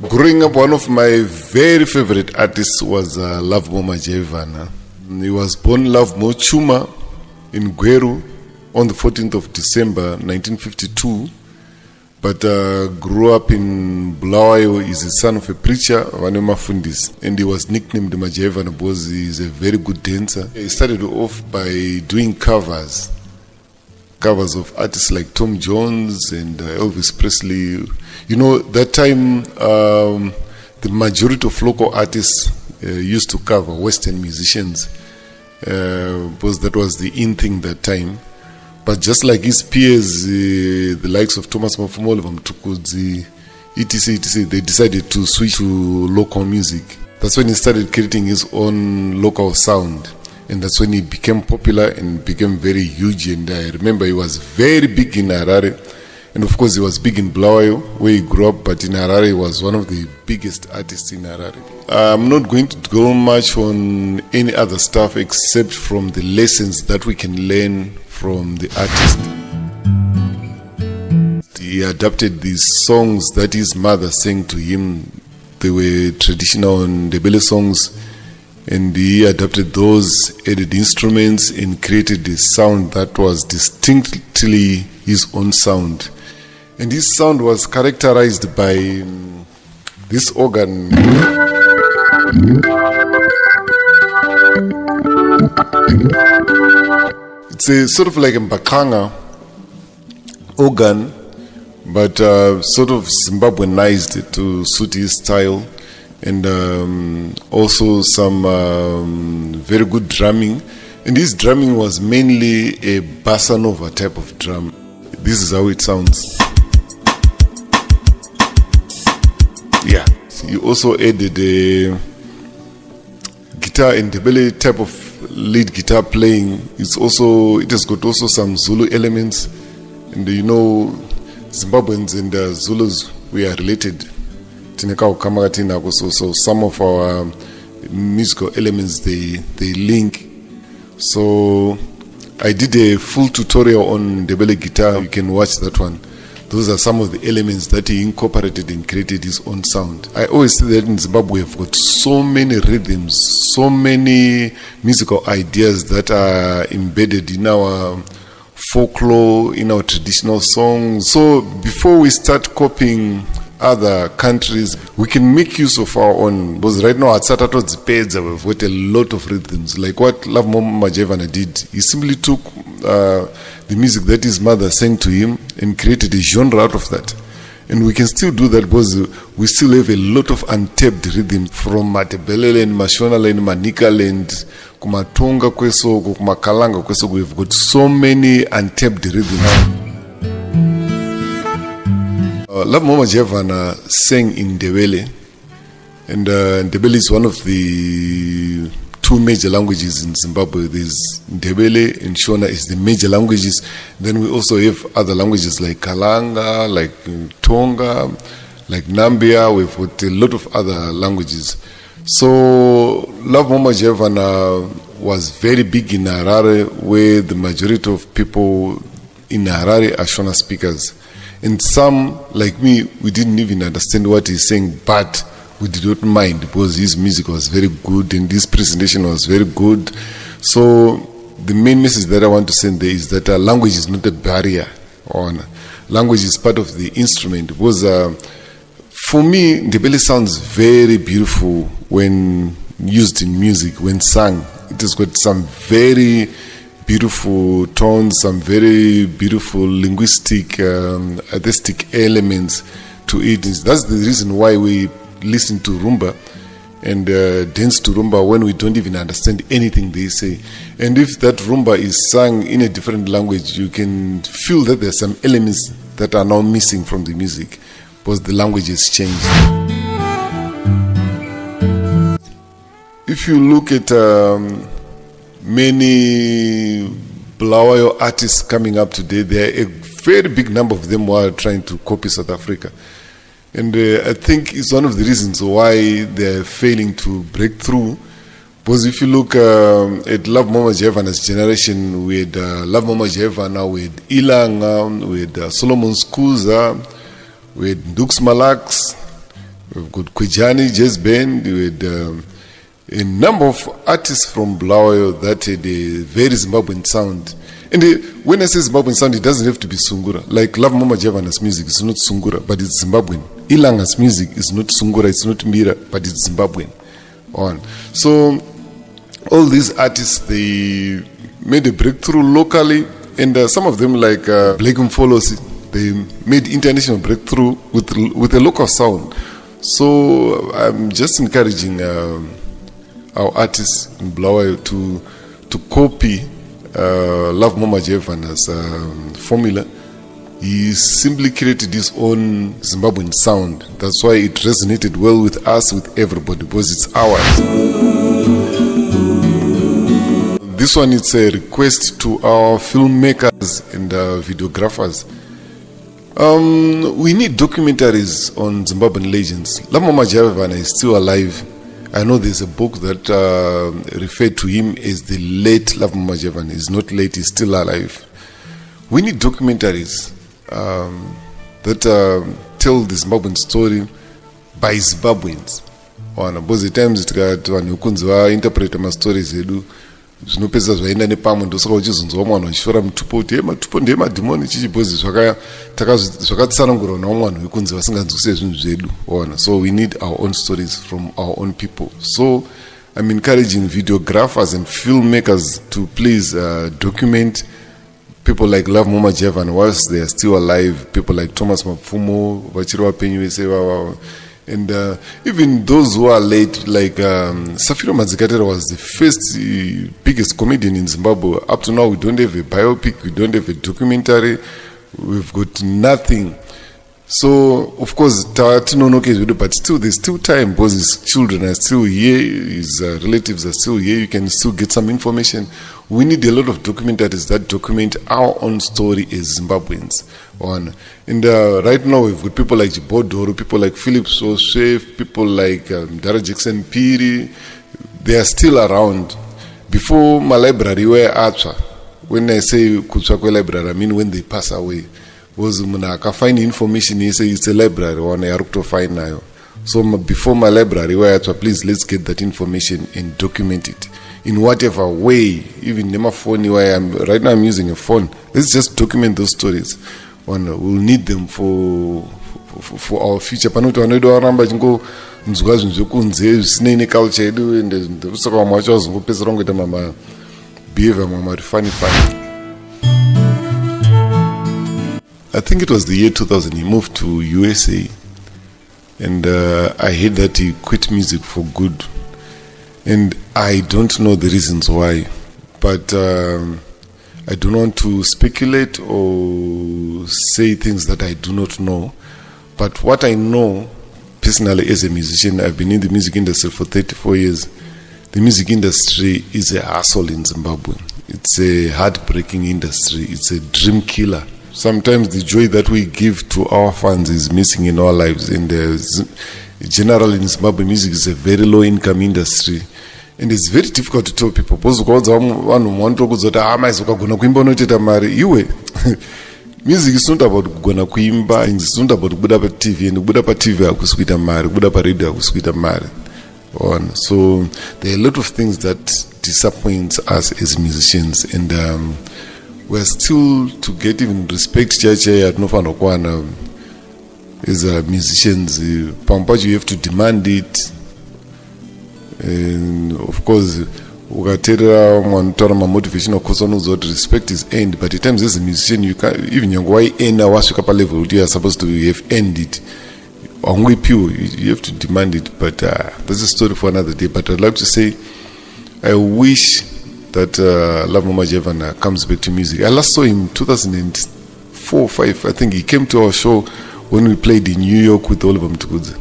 Growing up, one of my very favorite artists was Lovemore Majaivana. He was born Lovemore Chuma in Gweru on the 14th of December 1952, but grew up in Bulawayo. He's the son of a preacher, Vanema Fundis, and he was nicknamed Majaivana because he's a very good dancer. He started off by doing covers of artists like Tom Jones and Elvis Presley. You know, that time the majority of local artists used to cover Western musicians because that was the in thing that time. But just like his peers, the likes of Thomas Mafumolo, Mtukudzi, etc., they decided to switch to local music. That's when he started creating his own local sound. And that's when he became popular and became very huge. And I remember he was very big in Harare. And of course he was big in Bulawayo, where he grew up. But in Harare, he was one of the biggest artists in Harare. I'm not going to go much on any other stuff except from the lessons that we can learn from the artist. He adapted these songs that his mother sang to him. They were traditional Ndebele songs. And he adapted those, added instruments, and created a sound that was distinctly his own sound. And his sound was characterized by this organ. It's a sort of like a mbakanga organ, but sort of Zimbabweanized to suit his style. And also some very good drumming. And this drumming was mainly a bossa nova type of drum. This is how it sounds. Yeah. So he also added a guitar and Ndebele type of lead guitar playing. It has got also some Zulu elements. And you know, Zimbabweans and Zulus, we are related. So some of our musical elements they link. So I did a full tutorial on Ndebele guitar. You can watch that one. Those are some of the elements that he incorporated and created his own sound. I always say that in Zimbabwe we've got so many rhythms, so many musical ideas that are embedded in our folklore, in our traditional songs. So before we start copying other countries, we can make use of our own. Because right now at Satato Zipedza, we've got a lot of rhythms. Like what Lovemore Majaivana did, he simply took the music that his mother sang to him and created a genre out of that. And we can still do that because we still have a lot of untapped rhythms from Matebele and Mashona and Manika and Kumatonga Kwesoko, Kumakalanga Kwesoko. We've got so many untapped rhythms. Lovemore Majaivana sang in Ndebele, and Ndebele is one of the two major languages in Zimbabwe. There's Ndebele and Shona is the major languages. Then we also have other languages like Kalanga, like Tonga, like Nambia. We've got a lot of other languages. So Lovemore Majaivana was very big in Harare, where the majority of people in Harare are Shona speakers. And some, like me, we didn't even understand what he's saying, but we did not mind because his music was very good and his presentation was very good. So the main message that I want to send there is that language is not a barrier. Language is part of the instrument. Because for me, Ndebele sounds very beautiful when used in music, when sung. It has got some very beautiful tones, some very beautiful linguistic, artistic elements to it. That's the reason why we listen to rumba and dance to rumba when we don't even understand anything they say. And if that rumba is sung in a different language, you can feel that there's some elements that are now missing from the music because the language has changed. If you look at many Bulawayo artists coming up today, there are a very big number of them who are trying to copy South Africa. And I think it's one of the reasons why they're failing to break through. Because if you look at Lovemore Majaivana's generation, we had Lovemore Majaivana, we had Ilanga, we had Solomon Skuza, we had Dux Malax, We've got Kwijani Jazz Band. We had a number of artists from Bulawayo that had a very Zimbabwean sound. And when I say Zimbabwean sound, it doesn't have to be Sungura. Like Lovemore Majaivana's music is not Sungura, but it's Zimbabwean. Ilanga's music is not Sungura, it's not Mira, but it's Zimbabwean. So all these artists, they made a breakthrough locally, and some of them, like Blake Mfolosi, they made international breakthrough with a local sound. So I'm just encouraging our artists in Bulawayo to copy Lovemore Majaivana's formula. He simply created his own Zimbabwean sound. That's why it resonated well with us, with everybody, because it's ours. This one, it's a request to our filmmakers and videographers. We need documentaries on Zimbabwean legends. Lovemore Majaivana is still alive. I know there's a book that referred to him as the late Lovemore Majaivana. He's not late, he's still alive. We need documentaries that tell the Zimbabwean story by Zimbabweans. Because the times Mukundu interpret my stories, zvinopedza zvaenda nepamwe ndosaka uchizonzwa mwana uchifura mutupo kuti matupo ndiye madhimoni chichibhozi zvakatsanangurwa nawo mwana wekunzi vasinganzwisise zvinhu zvedu. So we need our own stories from our own people. So I'm encouraging videographers and filmmakers to please document people like Lovemore Majaivana whilst they are still alive, people like Thomas Mapfumo, vachiri vapenyu vese vava. And even those who are late, like Safiro Madzikatera was the first biggest comedian in Zimbabwe. Up to now, we don't have a biopic, we don't have a documentary, we've got nothing. So, of course, but still, there's still time because his children are still here, his relatives are still here, you can still get some information. We need a lot of documentaries that document our own story as Zimbabweans. And right now, we've got people like Jibodoro, people like Philip Soswef, people like Dara Jackson Piri. They are still around. Before my library were Atwa, when I say Kutswakwe library, I mean when they pass away. Was I find information, he say it's a library, or I to find now. So before my library were Atwa, please let's get that information and document it in whatever way. Even my phone, right now I'm using a phone. Let's just document those stories. We'll need them for our future. Panoto anodo aramba chingo nzwa zvinhu zvekunze zvisine culture yedu and saka vamwe vacho vazongopedzera kungoita mama behavior mama funny. I think it was the year 2000 he moved to USA, and I heard that he quit music for good, and I don't know the reasons why, but I don't want to speculate or say things that I do not know. But what I know personally as a musician, I've been in the music industry for 34 years. The music industry is a hassle in Zimbabwe. It's a heartbreaking industry. It's a dream killer. Sometimes the joy that we give to our fans is missing in our lives. And generally in Zimbabwe, music is a very low income industry. And it's very difficult to tell people. Music is not about kugona kuimba, it's not about kubuda pa TV, and kubuda pa TV akusikuita mari, kubuda pa radio akusikuita mari. So there are a lot of things that disappoint us as musicians, and we're still to get even respect chache at Nofanokwana as musicians. Pampaji, you have to demand it, and of course ukatera mwanotara motivational course unozoti respect is earned, but at times as a musician you can't even why earn wasvika pa level you are supposed to have earned it. Only pure, you have to demand it, but that's a story for another day. But I'd like to say I wish that Lovemore Majaivana comes back to music. I last saw him 2004 or 5. I think he came to our show when we played in New York with Oliver Mtukudze,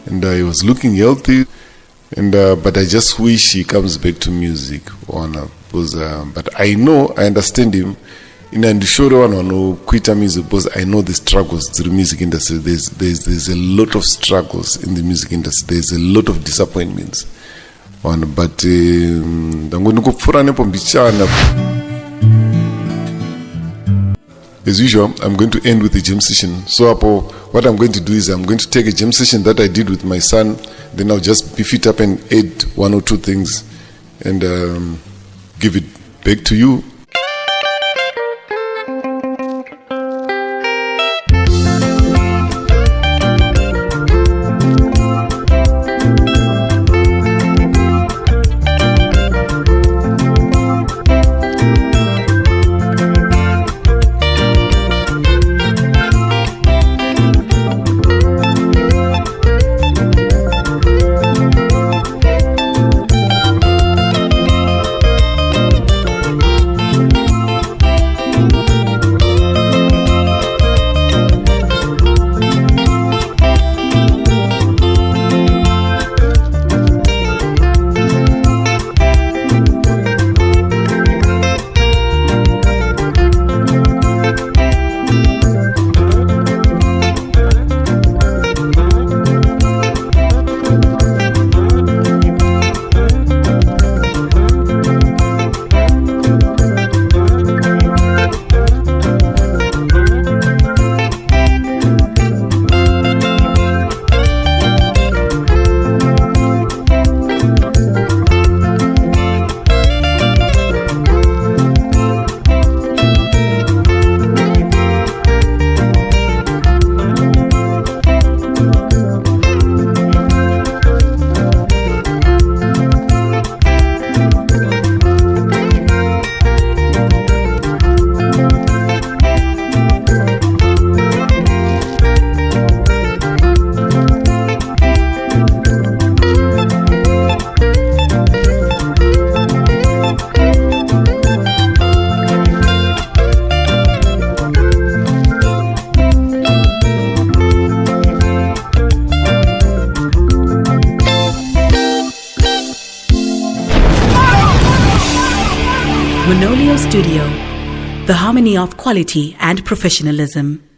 and he was looking healthy. And but I just wish he comes back to music, because but I understand him. In and sure one who quit music, because I know the struggles to the music industry. There's a lot of struggles in the music industry. There's a lot of disappointments. But as usual, I'm going to end with a jam session. So what I'm going to do is I'm going to take a jam session that I did with my son, then I'll just beef it up and add one or two things and give it back to you. Studio, the harmony of quality and professionalism.